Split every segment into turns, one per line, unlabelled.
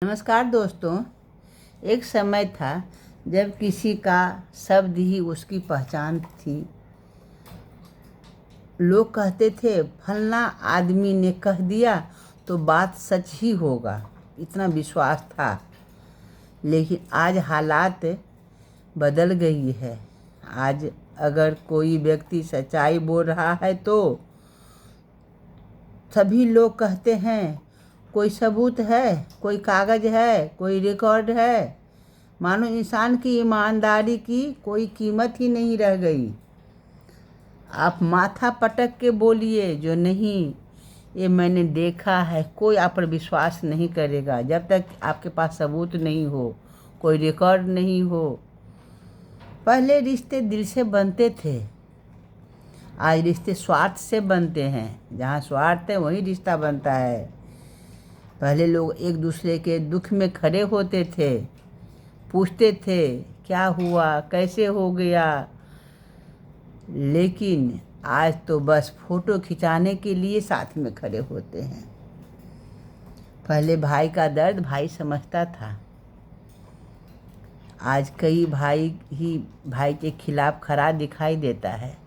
नमस्कार दोस्तों। एक समय था जब किसी का शब्द ही उसकी पहचान थी। लोग कहते थे फलना आदमी ने कह दिया तो बात सच ही होगा, इतना विश्वास था। लेकिन आज हालात बदल गई है। आज अगर कोई व्यक्ति सच्चाई बोल रहा है तो सभी लोग कहते हैं कोई सबूत है, कोई कागज़ है, कोई रिकॉर्ड है। मानो इंसान की ईमानदारी की कोई कीमत ही नहीं रह गई। आप माथा पटक के बोलिए जो नहीं ये मैंने देखा है, कोई आप पर विश्वास नहीं करेगा जब तक आपके पास सबूत नहीं हो, कोई रिकॉर्ड नहीं हो। पहले रिश्ते दिल से बनते थे, आज रिश्ते स्वार्थ से बनते हैं। जहाँ स्वार्थ है वहीं रिश्ता बनता है। पहले लोग एक दूसरे के दुख में खड़े होते थे, पूछते थे क्या हुआ, कैसे हो गया। लेकिन आज तो बस फोटो खिंचाने के लिए साथ में खड़े होते हैं। पहले भाई का दर्द भाई समझता था, आज कई भाई ही भाई के खिलाफ खड़ा दिखाई देता है।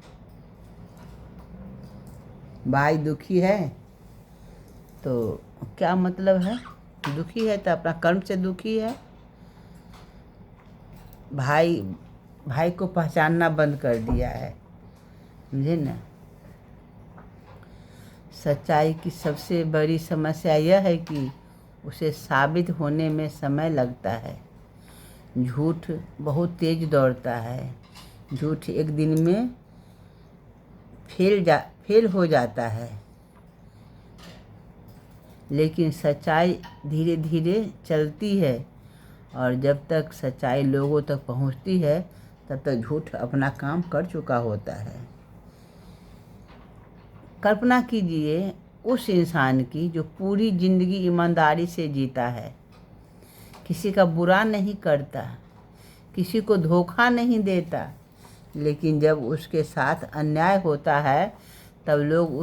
भाई दुखी है तो क्या मतलब है, दुखी है तो अपना कर्म से दुखी है। भाई को पहचानना बंद कर दिया है, समझे ना। सच्चाई की सबसे बड़ी समस्या यह है कि उसे साबित होने में समय लगता है। झूठ बहुत तेज दौड़ता है। झूठ एक दिन में फेल हो जाता है, लेकिन सच्चाई धीरे धीरे चलती है। और जब तक सच्चाई लोगों तक पहुंचती है तब तक झूठ अपना काम कर चुका होता है। कल्पना कीजिए उस इंसान की जो पूरी ज़िंदगी ईमानदारी से जीता है, किसी का बुरा नहीं करता, किसी को धोखा नहीं देता। लेकिन जब उसके साथ अन्याय होता है तब लोग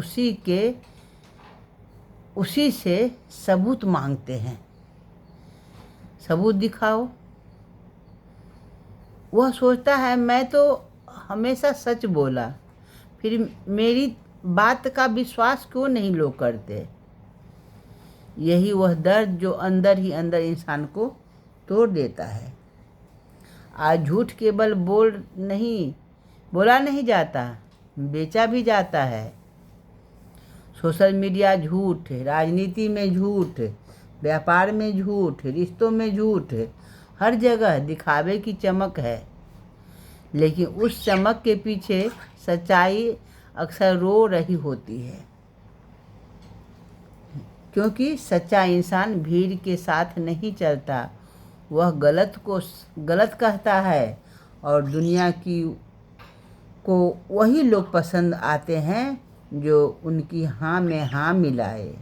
उसी से सबूत मांगते हैं। सबूत दिखाओ। वह सोचता है मैं तो हमेशा सच बोला, फिर मेरी बात का विश्वास क्यों नहीं लोग करते। यही वह दर्द जो अंदर ही अंदर इंसान को तोड़ देता है। आज झूठ केवल बोला नहीं जाता, बेचा भी जाता है। सोशल मीडिया झूठ, राजनीति में झूठ, व्यापार में झूठ, रिश्तों में झूठ, हर जगह दिखावे की चमक है। लेकिन उस चमक के पीछे सच्चाई अक्सर रो रही होती है, क्योंकि सच्चा इंसान भीड़ के साथ नहीं चलता। वह गलत कहता है और दुनिया को वही लोग पसंद आते हैं जो उनकी हाँ में हाँ मिलाए।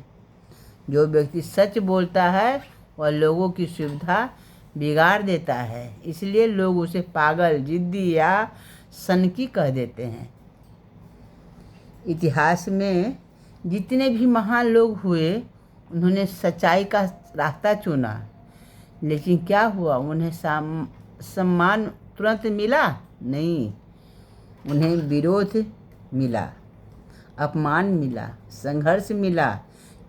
जो व्यक्ति सच बोलता है वह लोगों की सुविधा बिगाड़ देता है, इसलिए लोग उसे पागल, जिद्दी या सनकी कह देते हैं। इतिहास में जितने भी महान लोग हुए उन्होंने सच्चाई का रास्ता चुना। लेकिन क्या हुआ, उन्हें सम्मान तुरंत मिला? नहीं, उन्हें विरोध मिला, अपमान मिला, संघर्ष मिला।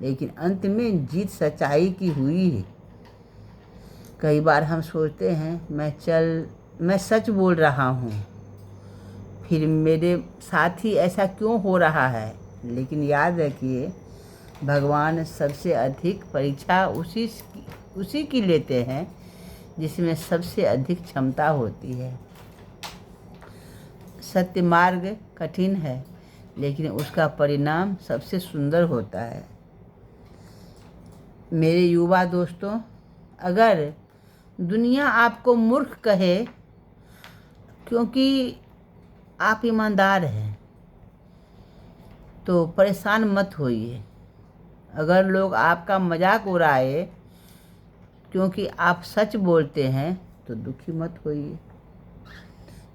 लेकिन अंत में जीत सच्चाई की हुई। कई बार हम सोचते हैं मैं सच बोल रहा हूँ, फिर मेरे साथ ही ऐसा क्यों हो रहा है। लेकिन याद रखिए, भगवान सबसे अधिक परीक्षा उसी की लेते हैं जिसमें सबसे अधिक क्षमता होती है। सत्य मार्ग कठिन है, लेकिन उसका परिणाम सबसे सुंदर होता है। मेरे युवा दोस्तों, अगर दुनिया आपको मूर्ख कहे क्योंकि आप ईमानदार हैं तो परेशान मत होइए। अगर लोग आपका मजाक उड़ाए क्योंकि आप सच बोलते हैं तो दुखी मत होइए,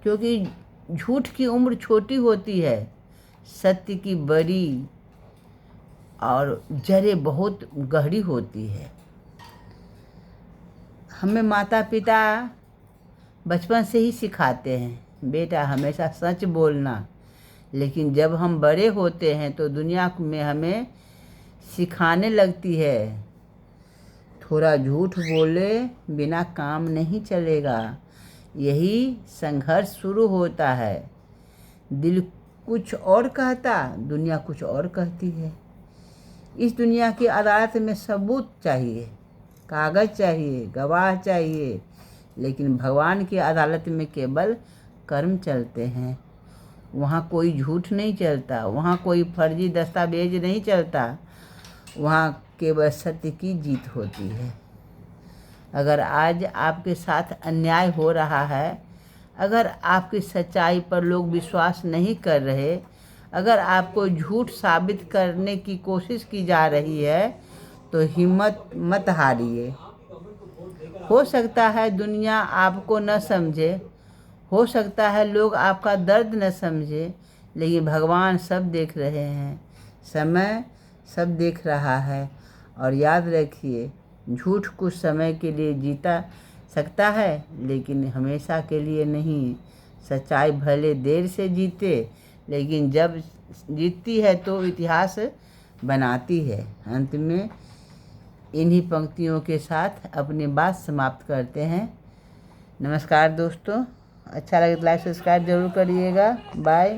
क्योंकि झूठ की उम्र छोटी होती है, सत्य की बड़ी और जड़ें बहुत गहरी होती है। हमें माता पिता बचपन से ही सिखाते हैं बेटा हमेशा सच बोलना, लेकिन जब हम बड़े होते हैं तो दुनिया में हमें सिखाने लगती है थोड़ा झूठ बोले बिना काम नहीं चलेगा। यही संघर्ष शुरू होता है। दिल कुछ और कहता, दुनिया कुछ और कहती है। इस दुनिया की अदालत में सबूत चाहिए, कागज़ चाहिए, गवाह चाहिए, लेकिन भगवान की अदालत में केवल कर्म चलते हैं। वहाँ कोई झूठ नहीं चलता, वहाँ कोई फर्जी दस्तावेज नहीं चलता, वहाँ केवल सत्य की जीत होती है। अगर आज आपके साथ अन्याय हो रहा है, अगर आपकी सच्चाई पर लोग विश्वास नहीं कर रहे, अगर आपको झूठ साबित करने की कोशिश की जा रही है, तो हिम्मत मत हारिए। हो सकता है दुनिया आपको न समझे, हो सकता है लोग आपका दर्द न समझे, लेकिन भगवान सब देख रहे हैं, समय सब देख रहा है। और याद रखिए, झूठ कुछ समय के लिए जीता सकता है, लेकिन हमेशा के लिए नहीं। सच्चाई भले देर से जीते, लेकिन जब जीतती है तो इतिहास बनाती है। अंत में इन्हीं पंक्तियों के साथ अपनी बात समाप्त करते हैं। नमस्कार दोस्तों, अच्छा लगे तो लाइक सब्सक्राइब जरूर करिएगा। बाय।